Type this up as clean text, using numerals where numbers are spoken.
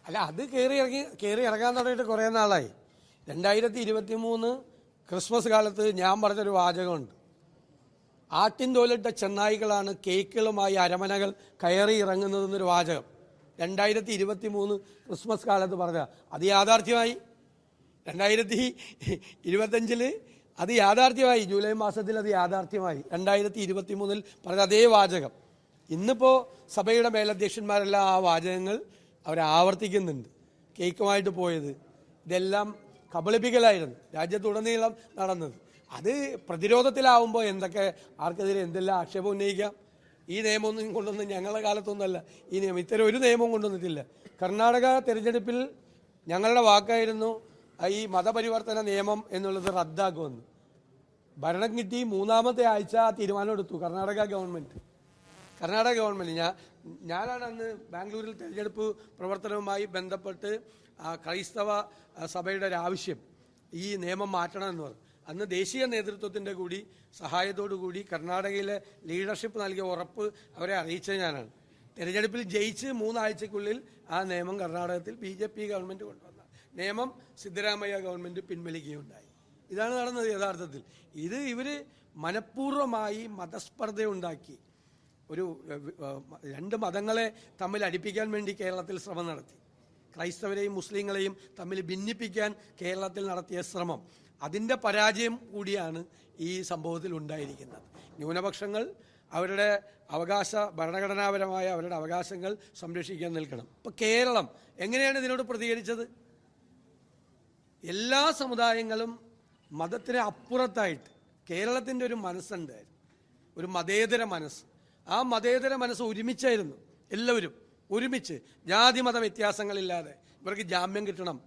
അല്ല, അത് കയറി ഇറങ്ങാൻ തുടങ്ങിയിട്ട് കുറേ നാളായി. 2023 ക്രിസ്മസ് കാലത്ത് ഞാൻ പറഞ്ഞൊരു വാചകമുണ്ട്. ആട്ടിൻ തോലിട്ട ചെന്നായികളാണ് കേക്കുകളുമായി അരമനകൾ കയറി ഇറങ്ങുന്നതെന്നൊരു വാചകം 2023 ക്രിസ്മസ് കാലത്ത് പറഞ്ഞ അത് യാഥാർത്ഥ്യമായി. 2025 അത് യാഥാർത്ഥ്യമായി. ജൂലൈ മാസത്തിൽ അത് യാഥാർത്ഥ്യമായി. 2023 പറഞ്ഞ അതേ വാചകം ഇന്നിപ്പോൾ സഭയുടെ മേലധ്യക്ഷന്മാരെല്ലാം ആ വാചകങ്ങൾ ആവർത്തിക്കുന്നുണ്ട്. കേക്കുമായിട്ട് പോയത് ഇതെല്ലാം കബളിപ്പിക്കലായിരുന്നു രാജ്യത്തുടനീളം നടന്നത്. അത് പ്രതിരോധത്തിലാവുമ്പോൾ ആർക്കെതിരെ എന്തെല്ലാം ആക്ഷേപം ഉന്നയിക്കാം. ഈ നിയമമൊന്നും കൊണ്ടൊന്നും ഞങ്ങളുടെ കാലത്തൊന്നുമല്ല ഈ നിയമം. ഇത്തരം ഒരു നിയമവും കൊണ്ടുവന്നിട്ടില്ല. കർണാടക തെരഞ്ഞെടുപ്പിൽ ഞങ്ങളുടെ വാക്കായിരുന്നു ഈ മതപരിവർത്തന നിയമം എന്നുള്ളത് റദ്ദാക്കുമെന്ന്. ഭരണം കിട്ടി 3-ാമത്തെ ആഴ്ച തീരുമാനം എടുത്തു കർണാടക ഗവൺമെൻറ്. ഞാനാണ് അന്ന് ബാംഗ്ലൂരിൽ തെരഞ്ഞെടുപ്പ് പ്രവർത്തനവുമായി ബന്ധപ്പെട്ട് ക്രൈസ്തവ സഭയുടെ ഒരു ആവശ്യം ഈ നിയമം മാറ്റണമെന്ന് പറഞ്ഞു. അന്ന് ദേശീയ നേതൃത്വത്തിൻ്റെ കൂടി സഹായത്തോടു കൂടി കർണാടകയിലെ ലീഡർഷിപ്പ് നൽകിയ ഉറപ്പ് അവരെ അറിയിച്ചത് ഞാനാണ്. തെരഞ്ഞെടുപ്പിൽ ജയിച്ച് 3 ആഴ്ചയ്ക്കുള്ളിൽ ആ നിയമം കർണാടകത്തിൽ BJP ഗവൺമെൻറ് കൊണ്ടുവന്ന നിയമം സിദ്ധരാമയ്യ ഗവൺമെൻറ് പിൻവലിക്കുകയുണ്ടായി. ഇതാണ് നടന്നത് യഥാർത്ഥത്തിൽ. ഇവർ മനഃപൂർവ്വമായി മതസ്പർദ്ധയുണ്ടാക്കി ഒരു 2 മതങ്ങളെ തമ്മിൽ അടുപ്പിക്കാൻ വേണ്ടി കേരളത്തിൽ ശ്രമം നടത്തി. ക്രൈസ്തവരെയും മുസ്ലിങ്ങളെയും തമ്മിൽ ഭിന്നിപ്പിക്കാൻ കേരളത്തിൽ നടത്തിയ ശ്രമം, അതിൻ്റെ പരാജയം കൂടിയാണ് ഈ സംഭവത്തിൽ ഉണ്ടായിരിക്കുന്നത്. ന്യൂനപക്ഷങ്ങൾ അവരുടെ ഭരണഘടനാപരമായ അവരുടെ അവകാശങ്ങൾ സംരക്ഷിക്കാൻ നിൽക്കണം. ഇപ്പോൾ കേരളം എങ്ങനെയാണ് ഇതിനോട് പ്രതികരിച്ചത്? എല്ലാ സമുദായങ്ങളും മതത്തിന് അപ്പുറത്തായിട്ട് കേരളത്തിൻ്റെ ഒരു മനസ്സുണ്ടായിരുന്നു, ഒരു മതേതര മനസ്സ്. ആ മതേതര മനസ്സ് ഒരുമിച്ചായിരുന്നു. എല്ലാവരും ഒരുമിച്ച് ജാതി മത വ്യത്യാസങ്ങളില്ലാതെ ഇവർക്ക് ജാമ്യം കിട്ടണം,